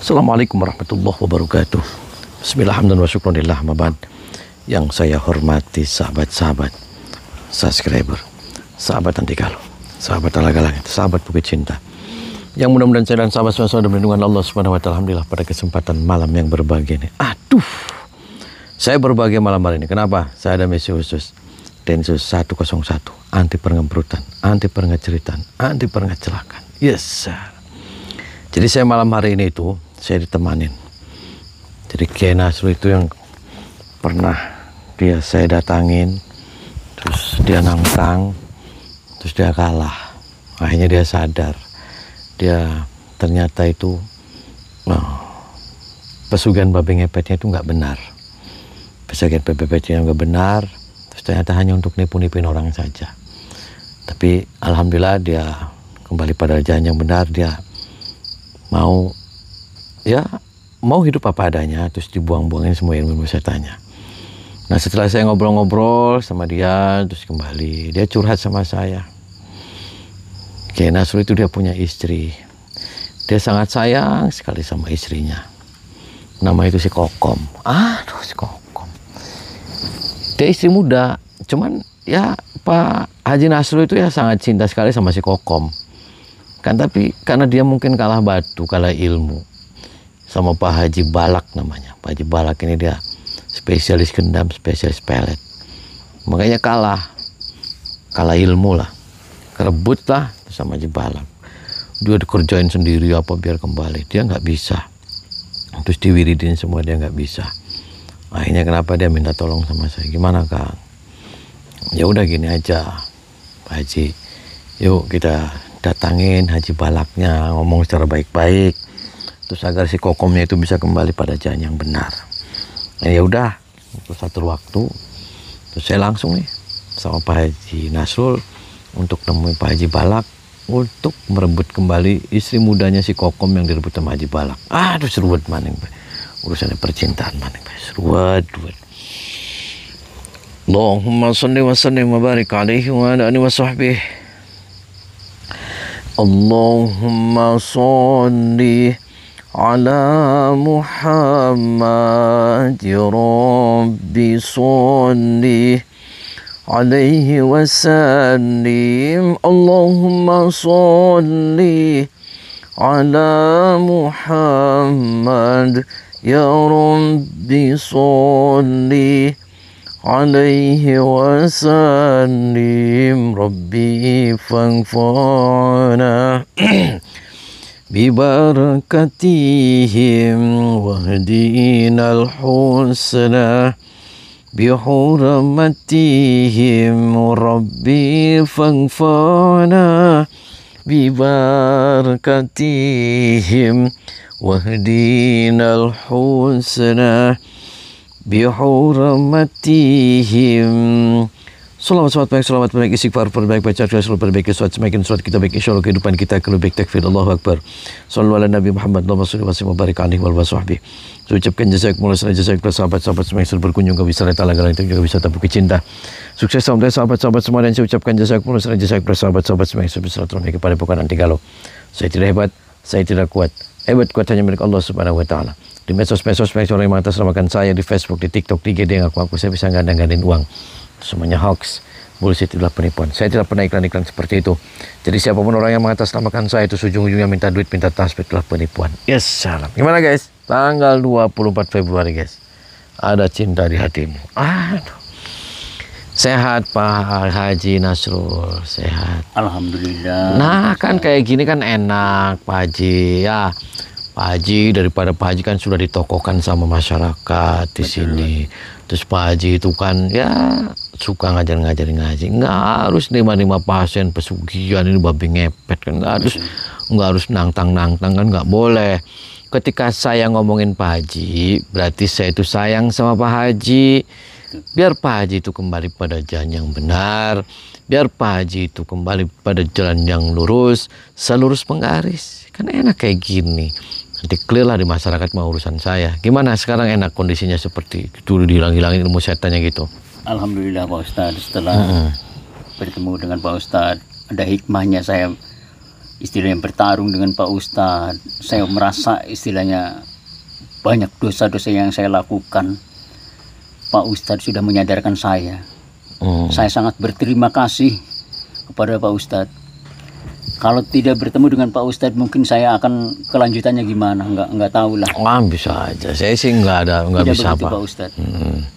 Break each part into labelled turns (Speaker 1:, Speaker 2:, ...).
Speaker 1: Assalamualaikum warahmatullahi wabarakatuh. Bismillahirrahmanirrahim wa syukurillah mabad. Yang saya hormati sahabat-sahabat, subscriber, sahabat anti galau, sahabat ala-galang, sahabat bukit cinta, yang mudah-mudahan saya dan sahabat semua dalam lindungan Allah Subhanahu wa taala. Alhamdulillah pada kesempatan malam yang berbahagia ini. Saya berbahagia malam hari ini. Kenapa? Saya ada misi khusus. Densus 101, anti pengemburutan, anti pengeceritan, anti pengecelakaan. Yes sir. Jadi saya malam hari ini itu saya ditemanin. Jadi Kiai Nasrul itu yang pernah saya datangin, terus dia nantang, terus dia kalah. Akhirnya dia sadar, dia ternyata itu pesugihan babi ngepetnya itu nggak benar. Pesugihan babi ngepetnya nggak benar, terus ternyata hanya untuk nipu-nipuin orang saja. Tapi alhamdulillah dia kembali pada jalan yang benar. Dia mau hidup apa adanya, terus dibuang-buangin semua ilmu setannya. Nah setelah saya ngobrol-ngobrol sama dia, terus kembali dia curhat sama saya. Kiai Nasrul itu dia punya istri, dia sangat sayang sekali sama istrinya. Nama itu si Kokom. Si Kokom. Dia istri muda, cuman ya Pak Haji Nasrul itu ya sangat cinta sekali sama si Kokom. Kan tapi karena dia mungkin kalah batu, kalah ilmu sama Pak Haji Balak namanya. Pak Haji Balak ini dia spesialis gendam, spesialis pelet. Makanya kalah ilmu lah, kerebut lah sama Haji Balak. Dia dikerjain sendiri apa biar kembali, dia nggak bisa. Terus diwiridin semua, dia nggak bisa. Akhirnya kenapa dia minta tolong sama saya? Gimana Kang? Ya udah gini aja Pak Haji, yuk kita datangin Haji Balaknya, ngomong secara baik-baik, terus agar si Kokomnya itu bisa kembali pada jalan yang benar. Nah, ya udah, terus satu waktu, terus saya langsung nih sama Pak Haji Nasrul untuk nemuin Pak Haji Balak untuk merebut kembali istri mudanya si Kokom yang direbut sama Haji Balak. Terus seruat maning, urusannya percintaan maning, seruat. Allahumma salli wa sallim wa barik alaihi wa ala alihi wa sahbihi. Allahumma salli ala Muhammad ya Rabbi salli alaihi wa sallim. Allahumma salli ala Muhammad ya Rabbi salli alaihi wasallim. Rabbi fanfa'na bibarakatihim wahdina al-husna bihurmatihim. Rabbi fanfa'na bibarakatihim wahdina al-husna bihurmatihim. Salawat baik, istighfar perbaik, baca selalu perbaiki surat semakin surat kita baik, insyaallah kehidupan kita akan lebih takfir. Allahu Akbar. Sallu ala Nabi Muhammad, Allahumma shalli wa sallim wa barik alaihi wa sahbihi. Saya ucapkan jazakumullah khairan, jazakumullah sahabat-sahabat semua yang sudah berkunjung ke wisata Talaga itu juga wisata Bukit Cinta. Sukses sampai sahabat-sahabat semua, dan saya ucapkan jazakumullah khairan, jazakumullah sahabat-sahabat semua yang sudah bersilaturahmi kepada bukan anti galau. Saya tidak hebat, saya tidak kuat. Hebat kuat hanya milik Allah Subhanahu wa taala. Di medsos-medsos orang yang mengatasnamakan saya, di Facebook, di TikTok, di IG, ngaku-ngaku saya bisa ngandang-ngandin uang. Semuanya hoax, bullshit, itulah penipuan. Saya tidak pernah iklan-iklan seperti itu. Jadi siapapun orang yang mengatasnamakan saya itu ujung-ujungnya minta duit, minta tasbih, itulah penipuan. Yes, salam. Gimana guys? Tanggal 24 Februari guys. Ada cinta di hatimu. Sehat Pak Haji Nasrul, sehat.
Speaker 2: Alhamdulillah.
Speaker 1: Nah kan kayak gini kan enak Pak Haji ya. Pak Haji, daripada Pak Haji kan sudah ditokohkan sama masyarakat di sini. Terus Pak Haji itu kan ya suka ngajarin ngaji. Nggak harus nerima pasien pesugihan ini babi ngepet kan, nggak harus nantang kan, nggak boleh. Ketika saya ngomongin Pak Haji, berarti saya itu sayang sama Pak Haji. Biar Pak Haji itu kembali pada jalan yang benar, biar Pak Haji itu kembali pada jalan yang lurus, selurus penggaris. Kan enak kayak gini. Nanti clear lah di masyarakat mau urusan saya. Gimana sekarang, enak kondisinya seperti dulu, dihilang-hilangin ilmu setannya gitu?
Speaker 2: Alhamdulillah Pak Ustadz, setelah bertemu dengan Pak Ustadz, ada hikmahnya saya istilahnya bertarung dengan Pak Ustadz. Saya merasa istilahnya banyak dosa-dosa yang saya lakukan. Pak Ustadz sudah menyadarkan saya. Saya sangat berterima kasih kepada Pak Ustadz. Kalau tidak bertemu dengan Pak Ustadz, mungkin saya akan kelanjutannya gimana, nggak tahu lah.
Speaker 1: Wah, bisa aja. Saya sih nggak
Speaker 2: Tidak
Speaker 1: bisa
Speaker 2: begitu,
Speaker 1: apa.
Speaker 2: Pak Ustadz.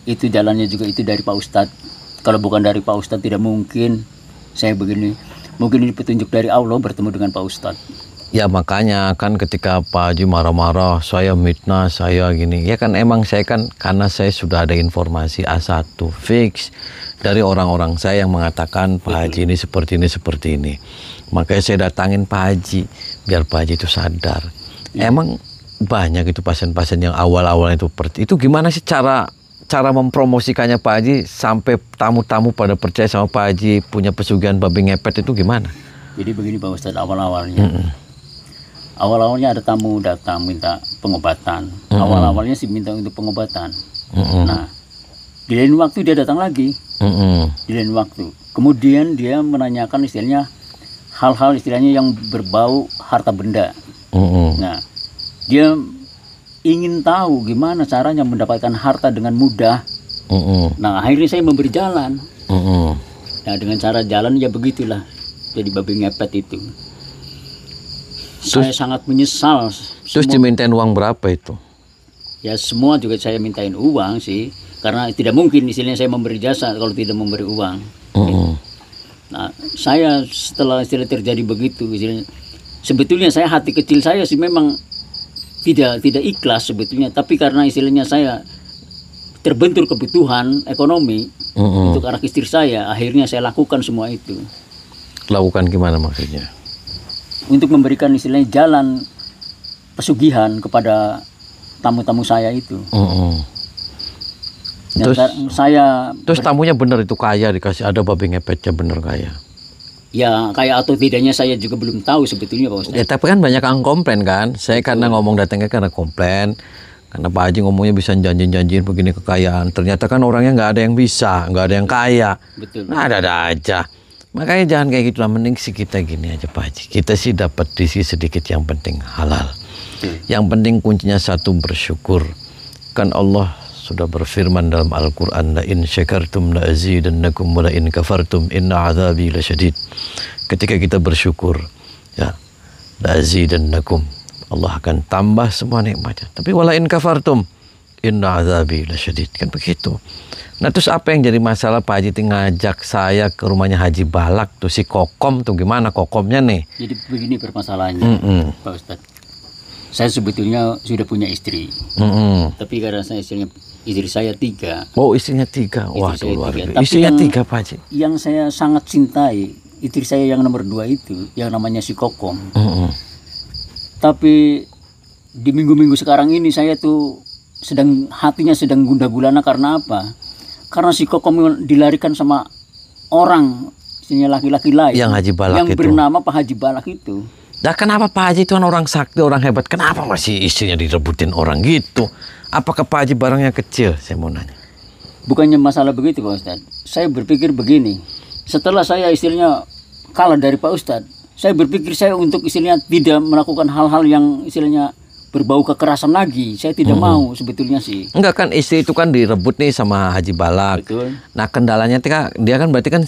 Speaker 2: Itu jalannya juga itu dari Pak Ustadz. Kalau bukan dari Pak Ustadz tidak mungkin saya begini. Mungkin ini petunjuk dari Allah bertemu dengan Pak Ustadz.
Speaker 1: Ya makanya kan ketika Pak Haji marah-marah, saya mitnah, saya gini. Ya kan emang saya kan karena saya sudah ada informasi A1 fix dari orang-orang saya yang mengatakan Pak Haji ini seperti ini, seperti ini. Makanya saya datangin Pak Haji biar Pak Haji itu sadar. Emang banyak itu pasien-pasien yang awal-awal itu gimana sih cara mempromosikannya Pak Haji sampai tamu-tamu pada percaya sama Pak Haji punya pesugihan babi ngepet itu gimana?
Speaker 2: Jadi begini Pak Ustadz, awal-awalnya. Awal-awalnya ada tamu datang minta pengobatan. Awal-awalnya sih minta untuk pengobatan. Nah, di lain waktu dia datang lagi. Di lain waktu. Kemudian dia menanyakan istilahnya hal-hal istilahnya yang berbau harta benda. Nah, dia ingin tahu gimana caranya mendapatkan harta dengan mudah. Nah, akhirnya saya memberi jalan. Nah, dengan cara jalan ya begitulah. Jadi babi ngepet itu. Saya sangat menyesal.
Speaker 1: Terus dimintain uang berapa itu?
Speaker 2: Ya semua juga saya mintain uang sih. Karena tidak mungkin istilahnya saya memberi jasa kalau tidak memberi uang. Nah, saya setelah istilah terjadi begitu, istilahnya, sebetulnya saya hati kecil saya sih memang tidak ikhlas sebetulnya. Tapi karena istilahnya saya terbentur kebutuhan ekonomi untuk anak istri saya, akhirnya saya lakukan semua itu.
Speaker 1: Lakukan gimana maksudnya?
Speaker 2: Untuk memberikan istilahnya jalan pesugihan kepada tamu-tamu saya itu. Ya,
Speaker 1: terus tamunya benar itu kaya, dikasih ada babi ngepetnya benar kaya.
Speaker 2: Ya kaya atau tidaknya saya juga belum tahu sebetulnya Pak Ustadz.
Speaker 1: Ya tapi kan banyak yang komplain kan. Saya karena ngomong datangnya karena komplain. Karena Pak Haji ngomongnya bisa janjin-janjin begini kekayaan. Ternyata kan orangnya nggak ada yang bisa, nggak ada yang kaya.
Speaker 2: Betul.
Speaker 1: Nah ada aja. Makanya jangan kayak gitu lah, mending sih kita gini aja Pak Haji. Kita sih dapat diisi sedikit, yang penting halal. Yang penting kuncinya satu, bersyukur. Kan Allah sudah berfirman dalam Al-Quran, la in syakartum la azidannakum wa la in kafartum inna azabi lasyadid. Ketika kita bersyukur, ya, la azidannakum, Allah akan tambah semua nikmatnya. Tapi wala in kafartum inna azabi lasyadid, kan begitu. Nah terus apa yang jadi masalah Pak Haji ngajak saya ke rumahnya Haji Balak tuh si Kokom tuh, gimana Kokomnya nih?
Speaker 2: Jadi begini permasalahannya Pak Ustadz. Saya sebetulnya sudah punya istri. Tapi karena saya istri saya 3.
Speaker 1: Oh istrinya 3. Wah
Speaker 2: Istri saya
Speaker 1: luar
Speaker 2: 3.
Speaker 1: biasa. Istrinya 3 Pak Haji.
Speaker 2: Yang saya sangat cintai, istri saya yang nomor 2 itu, yang namanya si Kokom. Tapi di minggu-minggu sekarang ini saya tuh hatinya sedang gundah gulana. Karena apa? Karena si Kokom dilarikan sama orang, istilahnya laki-laki lain.
Speaker 1: Yang Haji Balak
Speaker 2: yang
Speaker 1: itu.
Speaker 2: bernama Pak Haji Balak itu.
Speaker 1: Nah kenapa Pak Haji itu kan orang sakti, orang hebat, kenapa masih istrinya direbutin orang gitu? Apakah Pak Haji barangnya kecil? Saya mau nanya.
Speaker 2: Bukannya masalah begitu Pak Ustadz. Saya berpikir begini, setelah saya istilahnya kalah dari Pak Ustadz, saya berpikir saya untuk istilahnya tidak melakukan hal-hal yang istilahnya berbau kekerasan lagi. Saya tidak mau sebetulnya sih.
Speaker 1: Enggak kan, istri itu kan direbut nih sama Haji Balak.
Speaker 2: Betul.
Speaker 1: Nah kendalanya dia kan berarti kan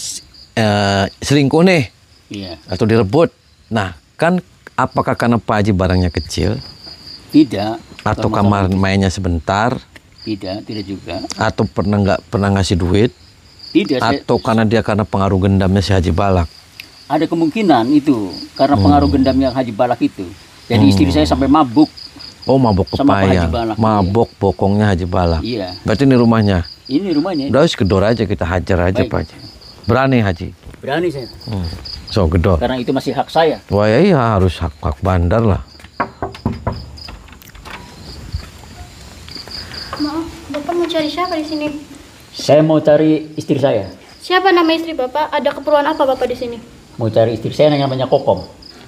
Speaker 1: selingkuh nih.
Speaker 2: Iya.
Speaker 1: Atau direbut. Nah kan apakah karena Pak Haji barangnya kecil?
Speaker 2: Tidak.
Speaker 1: Atau kamar mainnya sebentar?
Speaker 2: Tidak juga.
Speaker 1: Atau nggak pernah ngasih duit?
Speaker 2: Tidak.
Speaker 1: Atau karena pengaruh gendamnya si Haji Balak?
Speaker 2: Ada kemungkinan itu karena pengaruh gendamnya Haji Balak itu. Jadi istri saya sampai mabuk.
Speaker 1: Oh mabuk
Speaker 2: Sama Pak Haji
Speaker 1: kepayang,
Speaker 2: Balak,
Speaker 1: mabuk bokongnya Haji Balak.
Speaker 2: Iya.
Speaker 1: Berarti ini rumahnya?
Speaker 2: Ini rumahnya.
Speaker 1: Udah gedor aja, kita hajar aja
Speaker 2: Baik.
Speaker 1: Pak Haji. Berani Haji?
Speaker 2: Berani saya.
Speaker 1: So gedor.
Speaker 2: Karena itu masih hak saya.
Speaker 1: Wah ya iya, harus hak bandar lah.
Speaker 3: Maaf, Bapak mau cari siapa di sini?
Speaker 2: Saya mau cari istri saya.
Speaker 3: Siapa nama istri Bapak? Ada keperluan apa Bapak di sini?
Speaker 2: Mau cari istri saya yang namanya Kokom.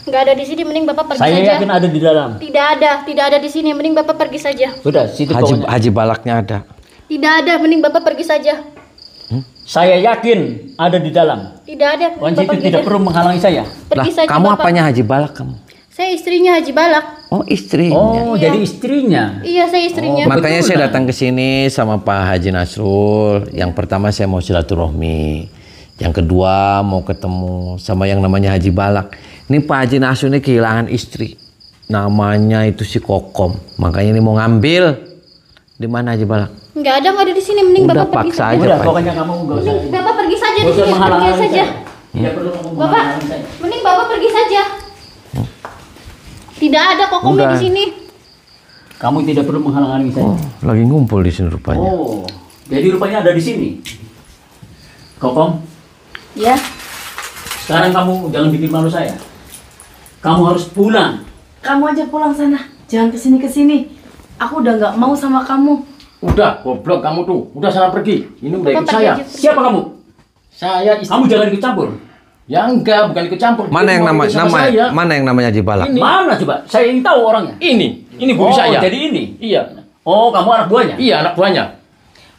Speaker 3: Nggak ada di sini, mending Bapak pergi
Speaker 2: Saya
Speaker 3: saja.
Speaker 2: yakin ada di dalam.
Speaker 3: Tidak ada di sini, mending Bapak pergi saja.
Speaker 2: Sudah, situ pokoknya.
Speaker 1: Haji Balaknya ada.
Speaker 3: Tidak ada, mending Bapak pergi saja.
Speaker 2: Saya yakin ada di dalam.
Speaker 3: Tidak ada.
Speaker 2: Wanci
Speaker 3: Bapak
Speaker 2: itu tidak perlu menghalangi saya.
Speaker 3: Pergi saja
Speaker 1: kamu
Speaker 3: Bapak.
Speaker 1: apanya Haji Balak kamu?
Speaker 3: Saya istrinya Haji Balak.
Speaker 1: Oh, istrinya.
Speaker 2: Oh,
Speaker 3: Iya.
Speaker 2: jadi istrinya.
Speaker 3: Iya, saya istrinya.
Speaker 1: Makanya
Speaker 2: betul,
Speaker 1: saya
Speaker 2: Nak.
Speaker 1: datang ke sini sama Pak Haji Nasrul. Yang pertama saya mau silaturahmi. Yang kedua mau ketemu sama yang namanya Haji Balak. Ini Pak Haji Nasrul ini kehilangan istri. Namanya itu si Kokom. Makanya ini mau ngambil. Di mana Haji Balak?
Speaker 3: Nggak ada di sini. Mending
Speaker 1: Udah,
Speaker 3: Bapak pergi
Speaker 1: paksa
Speaker 3: saja.
Speaker 1: aja.
Speaker 2: Udah,
Speaker 1: Pak.
Speaker 2: pokoknya kamu enggak usah.
Speaker 3: Mending Bapak pergi saja di
Speaker 2: Nggak usah
Speaker 3: sini. Pergi
Speaker 2: menghalangi
Speaker 3: saja.
Speaker 2: saya. Tidak perlu kamu
Speaker 3: Bapak,
Speaker 2: menghalangi saya.
Speaker 3: mending Bapak pergi saja. Tidak ada kokomnya
Speaker 1: Udah.
Speaker 3: di sini.
Speaker 2: Kamu tidak perlu menghalangi saya.
Speaker 1: Oh, lagi ngumpul di sini rupanya.
Speaker 2: Oh, jadi rupanya ada di sini. Kokom,
Speaker 3: Ya.
Speaker 2: sekarang kamu jangan bikin malu saya. Kamu harus pulang.
Speaker 4: Kamu aja pulang sana, jangan kesini. Aku udah nggak mau sama kamu.
Speaker 5: Udah, goblok kamu tuh. Udah sana pergi. Ini udah ikut
Speaker 3: Bapak
Speaker 5: saya.
Speaker 3: pergi aja.
Speaker 2: Siapa kamu?
Speaker 5: Saya istri.
Speaker 2: Kamu jangan ikut campur.
Speaker 5: Ya enggak, bukan ikut campur.
Speaker 1: Mana
Speaker 5: Dia
Speaker 1: yang
Speaker 5: mau ikut sama saya.
Speaker 1: mana yang namanya Haji Balak?
Speaker 5: Ini.
Speaker 2: Mana coba? Saya ingin tahu orangnya.
Speaker 5: Ini guru
Speaker 2: Oh,
Speaker 5: saya.
Speaker 2: jadi ini.
Speaker 5: Iya.
Speaker 2: Oh, kamu anak buahnya?
Speaker 5: Iya, anak buahnya.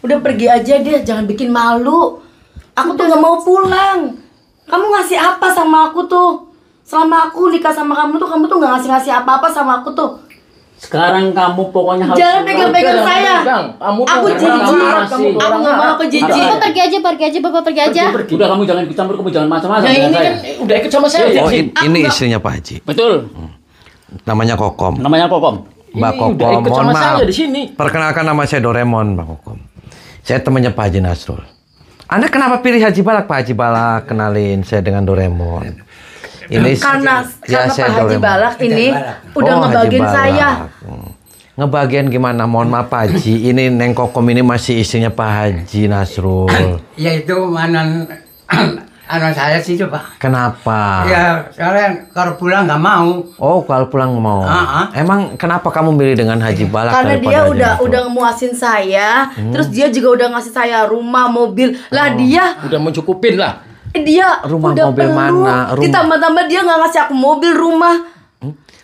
Speaker 4: Udah pergi aja deh, jangan bikin malu. Aku tuh nggak mau pulang. Kamu ngasih apa sama aku tuh? Selama aku nikah sama kamu tuh nggak ngasih apa-apa sama aku tuh.
Speaker 2: Sekarang kamu pokoknya harus
Speaker 4: Jangan pegang-pegang saya.
Speaker 5: Kamu
Speaker 4: Aku
Speaker 5: tuh
Speaker 4: jijik.
Speaker 5: kamu marah sih.
Speaker 4: Aku nggak mau, aku jijik.
Speaker 3: Bapak pergi aja. Bapak pergi aja.
Speaker 2: pergi. Udah, kamu jangan ikut campur, kamu jangan macam-macam
Speaker 5: Ya
Speaker 2: dengan
Speaker 5: ini
Speaker 2: saya.
Speaker 5: kan udah ikut sama saya.
Speaker 1: Oh,
Speaker 5: Jadi,
Speaker 1: ini istrinya Pak Haji.
Speaker 2: Betul.
Speaker 1: Namanya Kokom.
Speaker 2: Namanya Kokom.
Speaker 1: Mbak
Speaker 5: Ini
Speaker 1: Kokom,
Speaker 5: udah ikut
Speaker 1: mohon
Speaker 5: sama
Speaker 1: maaf.
Speaker 5: saya di sini.
Speaker 1: Perkenalkan nama saya Doraemon, Mbak Kokom. Saya temannya Pak Haji Nasrul. Anda kenapa pilih Haji Balak? Pak Haji Balak, kenalin saya dengan Doraemon. Ini
Speaker 4: Karena
Speaker 1: ya, saya
Speaker 4: Pak Haji
Speaker 1: Doraemon.
Speaker 4: Balak ini udah
Speaker 1: Oh, Haji
Speaker 4: ngebagiin
Speaker 1: Balak.
Speaker 4: saya.
Speaker 1: Ngebagian gimana? Mohon maaf Pak Haji, ini Neng Kokom ini masih istrinya Pak Haji Nasrul.
Speaker 6: Ya itu anak saya sih itu Pak.
Speaker 1: Kenapa?
Speaker 6: Ya soalnya kalau pulang nggak mau.
Speaker 1: Oh, kalau pulang mau. Emang kenapa kamu milih dengan Haji Balak
Speaker 4: Karena
Speaker 1: daripada
Speaker 4: dia
Speaker 1: Haji
Speaker 4: udah
Speaker 1: Nasrul?
Speaker 4: muasin saya, terus dia juga udah ngasih saya rumah, mobil. Lah dia
Speaker 5: udah mencukupin lah.
Speaker 1: Rumah,
Speaker 4: udah
Speaker 1: mobil
Speaker 4: peluk.
Speaker 1: mana?
Speaker 4: Ditambah-tambah dia nggak ngasih aku mobil, rumah.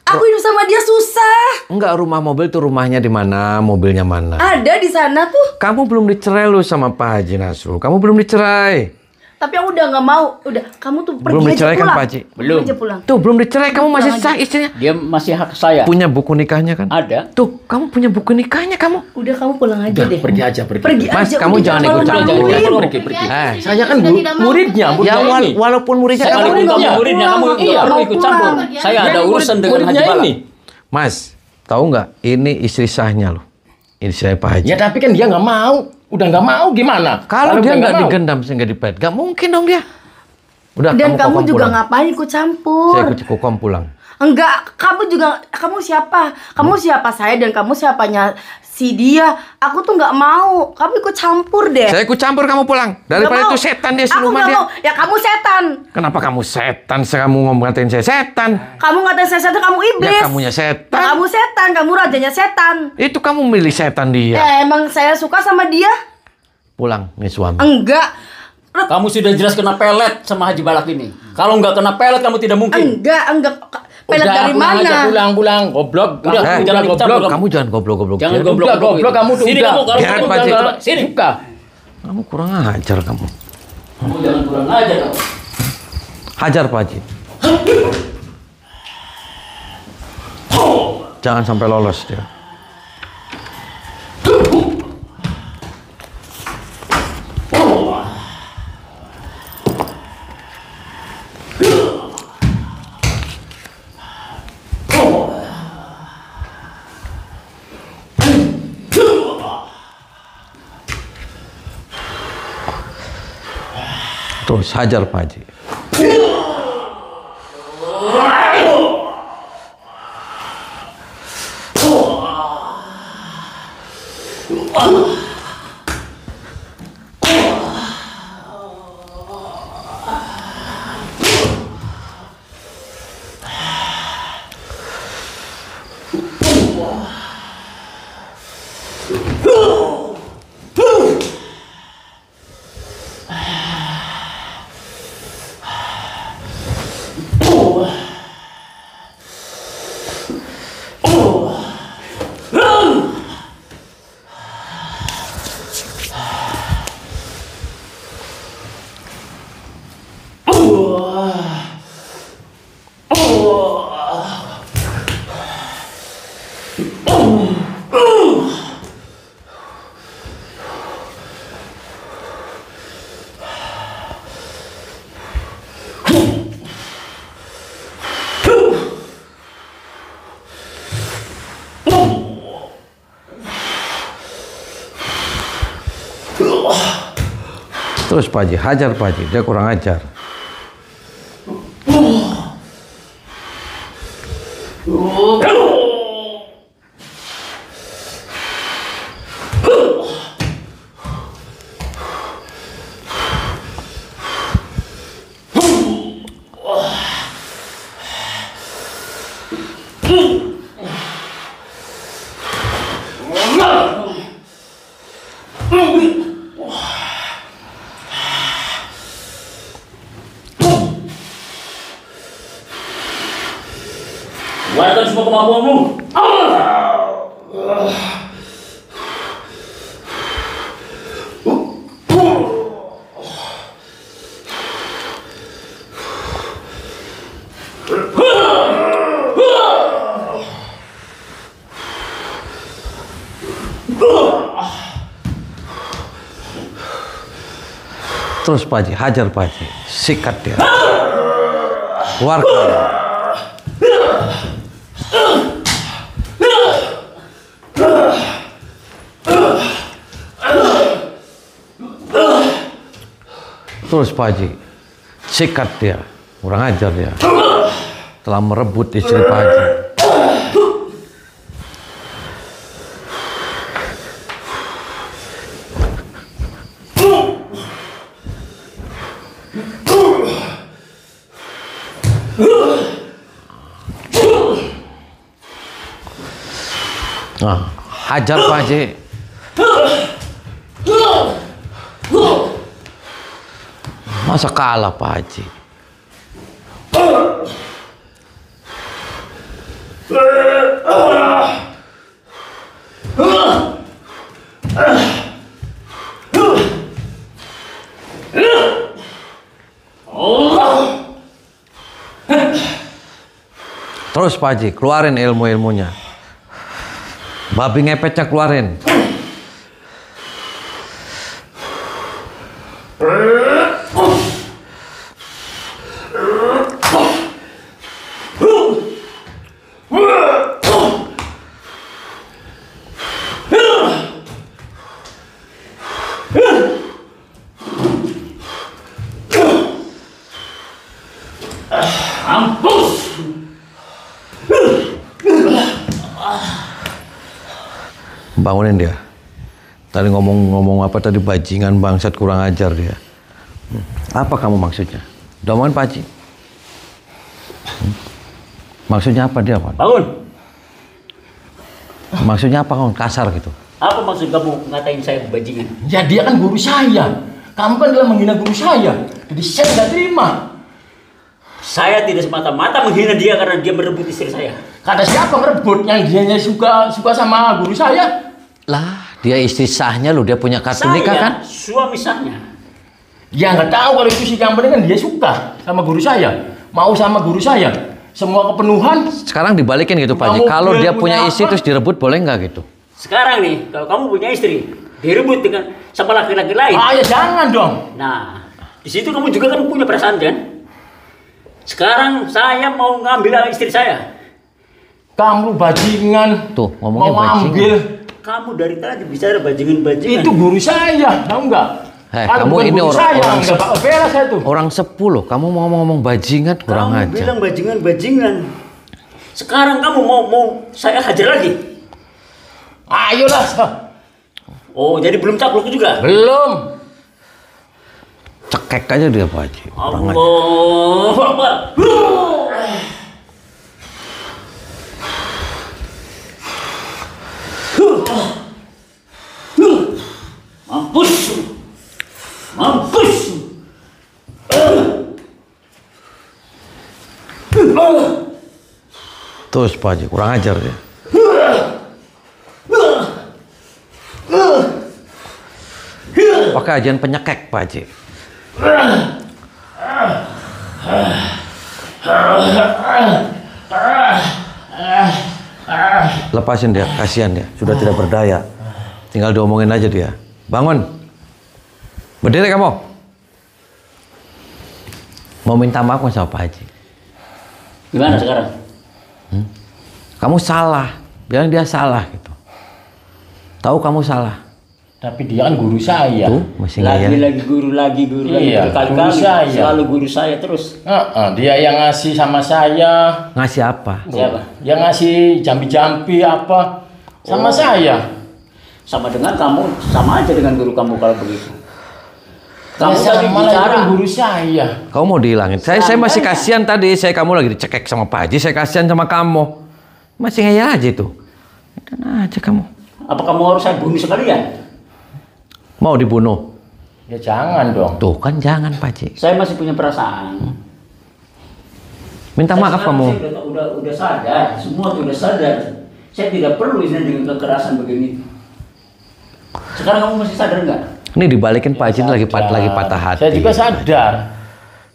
Speaker 4: Aku hidup sama dia susah.
Speaker 1: Enggak, rumah mobil tuh rumahnya di mana, mobilnya mana?
Speaker 4: Ada di sana tuh.
Speaker 1: Kamu belum dicerai lu sama Pak Haji Nasrul. Kamu belum dicerai.
Speaker 4: Tapi aku udah nggak mau. Udah, kamu tuh pergi
Speaker 1: Belum
Speaker 4: aja
Speaker 1: dicerai kan,
Speaker 4: pulang.
Speaker 1: Pak Haji?
Speaker 2: Belum.
Speaker 4: Pergi aja pulang.
Speaker 1: Tuh, belum dicerai, kamu masih sah istrinya.
Speaker 2: Dia masih hak saya.
Speaker 1: Punya buku nikahnya kan?
Speaker 2: Ada.
Speaker 1: Tuh, kamu punya buku nikahnya kamu.
Speaker 4: Udah kamu pulang aja deh.
Speaker 5: Pergi aja, pergi.
Speaker 4: Pergi
Speaker 1: Mas,
Speaker 4: aja.
Speaker 1: kamu
Speaker 4: udah,
Speaker 1: jangan
Speaker 4: malu-maluin.
Speaker 1: ikut campur.
Speaker 5: Pergi, pergi.
Speaker 3: Saya
Speaker 5: kan muridnya,
Speaker 1: Ya,
Speaker 5: ini.
Speaker 1: walaupun muridnya
Speaker 2: Saya
Speaker 1: kamu.
Speaker 2: kalau kamu
Speaker 5: Iya.
Speaker 2: muridnya, kamu
Speaker 4: Pulang,
Speaker 2: tidak perlu ikut campur.
Speaker 3: pulang.
Speaker 2: Saya ada urusan dengan Haji
Speaker 5: Muridnya
Speaker 2: Balak.
Speaker 5: ini.
Speaker 1: Mas, tahu nggak? Ini istri sahnya loh. Ini saya Pak Haji.
Speaker 5: Ya tapi kan dia nggak mau. Udah nggak mau gimana?
Speaker 1: Kalau dia nggak
Speaker 5: mau.
Speaker 1: digendam, saya nggak dipet. Nggak mungkin dong dia. Udah,
Speaker 4: Dan kamu
Speaker 1: Kokom
Speaker 4: juga
Speaker 1: pulang.
Speaker 4: ngapain ikut campur?
Speaker 1: Saya ikut Kokom pulang.
Speaker 4: Enggak, kamu siapa? Kamu siapa saya dan kamu siapanya si dia? Aku tuh nggak mau. Kamu ikut campur deh.
Speaker 1: Saya ikut campur, kamu pulang. Daripada
Speaker 4: Nggak
Speaker 1: itu
Speaker 4: mau.
Speaker 1: setan dia
Speaker 4: Aku
Speaker 1: siluman
Speaker 4: nggak
Speaker 1: dia.
Speaker 4: mau. Ya kamu setan.
Speaker 1: Kenapa kamu setan? Kamu ngatain saya setan.
Speaker 4: Kamu ngatain saya setan, kamu iblis.
Speaker 1: Ya kamunya setan.
Speaker 4: Kamu setan, kamu rajanya setan.
Speaker 1: Itu kamu milih setan dia.
Speaker 4: Emang saya suka sama dia?
Speaker 1: Pulang nih suami.
Speaker 4: Enggak.
Speaker 2: Kamu sudah jelas kena pelet sama Haji Balak ini. Kalau nggak kena pelet, kamu tidak mungkin.
Speaker 4: Enggak. Pelet
Speaker 5: Udah,
Speaker 4: dari
Speaker 5: pulang
Speaker 4: mana?
Speaker 5: aja, pulang. Goblok.
Speaker 2: Udah,
Speaker 5: Kamu
Speaker 2: jangan ikut campur.
Speaker 1: Kamu jangan goblok-goblok.
Speaker 2: Jangan
Speaker 1: dia.
Speaker 2: goblok.
Speaker 5: Udah, goblok kamu tuh.
Speaker 2: Sini
Speaker 5: udah.
Speaker 2: kamu, kalau
Speaker 1: Biarin,
Speaker 2: kamu
Speaker 1: Pak Haji.
Speaker 2: jangan- Sini.
Speaker 5: Suka.
Speaker 1: Kamu kurang ajar kamu.
Speaker 2: Kamu jangan kurang aja kamu.
Speaker 1: Hajar Pak Haji. Jangan sampai lolos dia. Terus hajar Pak Haji. Terus Pak Haji, hajar Pak Haji, dia kurang ajar.
Speaker 2: Keluarkan semua kemampuanmu.
Speaker 1: Terus Pak Haji, hajar Pak Haji, sikat dia. Keluarkan. Terus Pak Haji, sikat dia, kurang ajar dia. Telah merebut istri Pak Haji. Nah, hajar Pak Haji. Masa kalah Pak Haji? Terus Pak Haji, keluarin ilmu-ilmunya. Babi ngepetnya keluarin. Bangunin dia. Tadi ngomong apa tadi, bajingan bangsat, kurang ajar dia. Apa kamu maksudnya? Udah omongin Pak Haji. Maksudnya apa dia, Pak?
Speaker 2: Bangun.
Speaker 1: Maksudnya apa kamu? Kasar gitu.
Speaker 2: Apa maksud kamu ngatain saya bajingan?
Speaker 5: Ya dia kan guru saya. Kamu kan adalah menghina guru saya. Jadi saya nggak terima.
Speaker 2: Saya tidak semata-mata menghina dia karena dia merebut istri saya.
Speaker 5: Kata siapa merebut? Yang dianya suka sama guru saya?
Speaker 1: Lah, dia istri sahnya loh, dia punya kartu nikah kan?
Speaker 2: Suami sahnya.
Speaker 5: Ya nggak tahu kalau itu sih, yang penting kan dia suka sama guru saya. Mau sama guru saya. Semua kepenuhan.
Speaker 1: Sekarang dibalikin gitu Pak Haji. Kalau dia punya istri terus direbut, boleh nggak gitu?
Speaker 2: Sekarang nih, kalau kamu punya istri, direbut dengan sama laki-laki lain.
Speaker 5: Ah ya jangan dong.
Speaker 2: Nah, di situ kamu juga kan punya perasaan kan? Sekarang saya mau ngambil istri saya.
Speaker 5: Kamu bajingan.
Speaker 1: Tuh, ngomongnya
Speaker 5: mau
Speaker 1: bajingan.
Speaker 5: ambil.
Speaker 2: Kamu dari tadi bicara bajingan-bajingan.
Speaker 5: Itu guru saya, tahu nggak?
Speaker 1: Kamu
Speaker 5: bukan
Speaker 1: ini
Speaker 5: guru
Speaker 1: orang
Speaker 5: saya, nggak bakal bela saya tuh.
Speaker 1: Orang 10, kamu mau ngomong bajingan, kurang
Speaker 2: Kamu
Speaker 1: ajar.
Speaker 2: bilang bajingan-bajingan. Sekarang kamu mau saya hajar lagi?
Speaker 5: Ayolah.
Speaker 2: Oh, jadi belum caplok juga?
Speaker 5: Belum.
Speaker 1: Cekek aja dia Pak Haji. Kurang ajar.
Speaker 2: Allah Akbar. Mampus. Mampus.
Speaker 1: Terus Pak Haji, kurang ajar dia. Pakai ajian penyekek Pak Haji. Lepasin dia, kasihan dia. Sudah tidak berdaya. Tinggal diomongin aja dia. Bangun. Berdiri kamu. Mau minta maaf sama Pak Haji.
Speaker 2: Gimana sekarang?
Speaker 1: Kamu salah. Bilang dia salah gitu. Tahu kamu salah.
Speaker 5: Tapi dia kan guru saya.
Speaker 1: Tuh, masih nggak ya?
Speaker 2: Lagi guru lagi
Speaker 5: Iya,
Speaker 2: berkali-kali
Speaker 5: guru saya.
Speaker 2: selalu guru saya terus.
Speaker 5: Dia yang ngasih sama saya.
Speaker 1: Ngasih apa?
Speaker 2: Siapa?
Speaker 5: Yang ngasih jampi-jampi apa sama saya.
Speaker 2: Sama dengan kamu, sama aja dengan guru kamu kalau begitu. Kamu
Speaker 5: Saya
Speaker 2: tadi
Speaker 5: malah
Speaker 2: bicara.
Speaker 5: itu guru saya.
Speaker 1: Kamu mau dihilangin? Saya masih kasihan tadi. Kamu lagi dicekek sama Pak Haji. Saya kasihan sama kamu. Masih ngeyel aja itu. Dan aja kamu.
Speaker 2: Apa kamu harus saya bunuh sekalian?
Speaker 1: Mau dibunuh?
Speaker 5: Ya jangan dong.
Speaker 1: Tuh kan jangan Pak Haji.
Speaker 2: Saya masih punya perasaan.
Speaker 1: Minta maaf
Speaker 2: Sekarang
Speaker 1: kamu.
Speaker 2: Saya udah sadar, semua sudah sadar. Saya tidak perlu izinnya dengan kekerasan begini. Sekarang kamu masih sadar nggak?
Speaker 1: Ini dibalikin Pak Haji lagi patah hati.
Speaker 5: Saya juga sadar.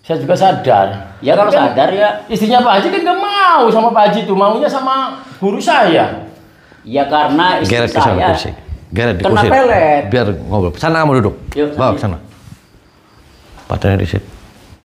Speaker 5: Saya juga sadar.
Speaker 2: Ya kalau
Speaker 5: Kan
Speaker 2: sadar ya.
Speaker 5: Istrinya Pak Haji kan gak mau sama Pak Haji itu, maunya sama guru saya.
Speaker 2: Ya karena istri
Speaker 1: Geret ke sana
Speaker 2: saya
Speaker 1: kursi. Geret di
Speaker 2: kena
Speaker 1: kursi.
Speaker 2: pelet.
Speaker 1: Biar ngobrol. Sana kamu duduk.
Speaker 2: Yuk,
Speaker 1: Bawa
Speaker 2: sana.
Speaker 1: ke sana. Patahnya di situ.